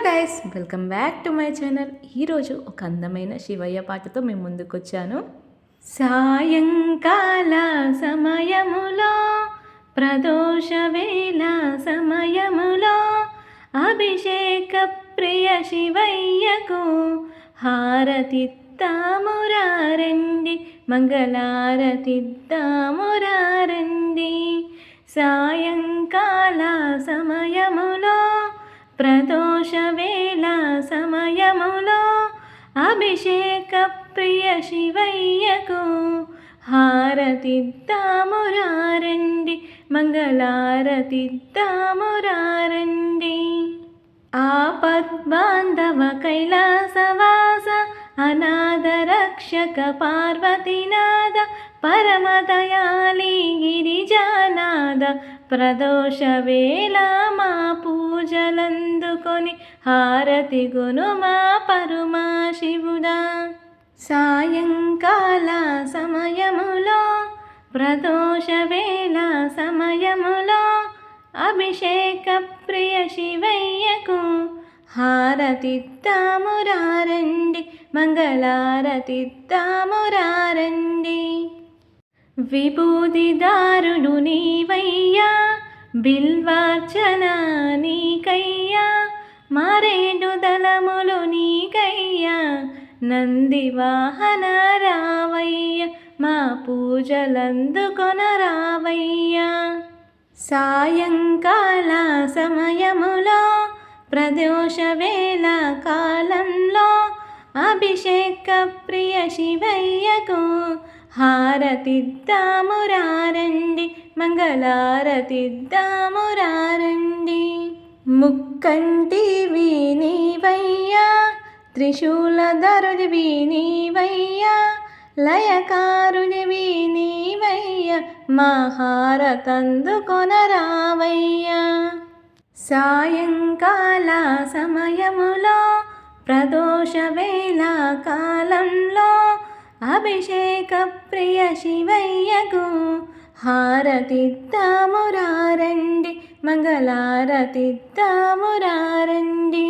Guys, welcome back to my channel. ఈరోజు ఒక అందమైన శివయ్య పాటతో మేము ముందుకు వచ్చాను. సాయంకాల సమయములో ప్రదోష వేళ సమయములో అభిషేక ప్రియ శివయ్యకు హారతిద్దామురారండి, మంగళారతిద్దామురారండి. సాయంకాల సమయములో ప్రదోష వేళ సమయములో అభిషేక ప్రియ శివయ్యకు హారతిద్దామురారండి, మంగళారతిద్దామురారండి. ఆపద్బాంధవ కైలాసవాస అనాథ రక్షక పార్వతీనాథ పరమదయాళి గిరిజానాథ ప్రదోష వేళ మా పూజలందుకొని హారతి గును మా పరుమా శివుడా. సాయంకాల సమయములో ప్రదోష వేళ సమయములో అభిషేక ప్రియ శివయ్యకు హారతిద్దామురారండి, మంగళారతిద్దామురారండి. విభూతిదారుడు నీవయ్యా, బిల్వార్చన నీకయ్యా, మారేడు దళములు నీకయ్యా, నంది వాహన రావయ్య, మా పూజలందుకొన రావయ్యా. సాయంకాల సమయములో ప్రదోష వేళ కాలంలో అభిషేక ప్రియ శివయ్యకు హారతిద్దామురారండి, మంగళారతిద్దామురారండి. ముక్కంటివి నీవయ్యా, త్రిశూలధరుడివి నీవయ్యా, లయకారుడివి నీవయ్యా, మా హారతందుకొన రావయ్యా. సాయంకాల సమయములో ప్రదోష వేళ కాలంలో అభిషేక ప్రియ శివయ్యకు హారతిద్దామురారండి, మంగళారతిద్దామురారండి.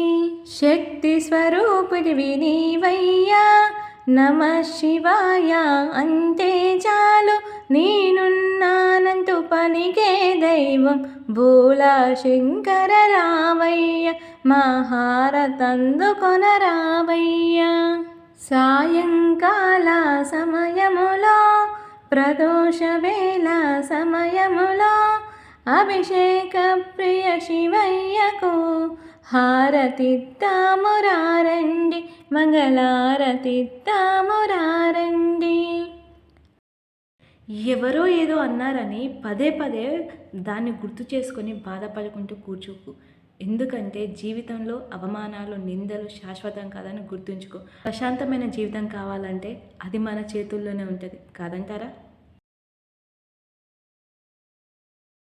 శక్తి స్వరూపుడివి నీవయ్యా, నమ శివాయ అంటే చాలు నేనున్నానంటూ పలికే దైవం భోలా శంకర రావయ్య, మా హారతందుకొన రావయ్య. సాయంకాల సమయములో ప్రదోష వేళ సమయములో అభిషేక ప్రియ శివయ్యకు హారతిద్దామురారండి, మంగళారతిద్దామురారండి. ఎవరో ఏదో అన్నారని పదే పదే దాన్ని గుర్తు చేసుకొని బాధపడుకుంటూ కూర్చోకు. ఎందుకంటే జీవితంలో అవమానాలు, నిందలు శాశ్వతం కాదని గుర్తుంచుకో. ప్రశాంతమైన జీవితం కావాలంటే అది మన చేతుల్లోనే ఉంటుంది, కాదంటారా?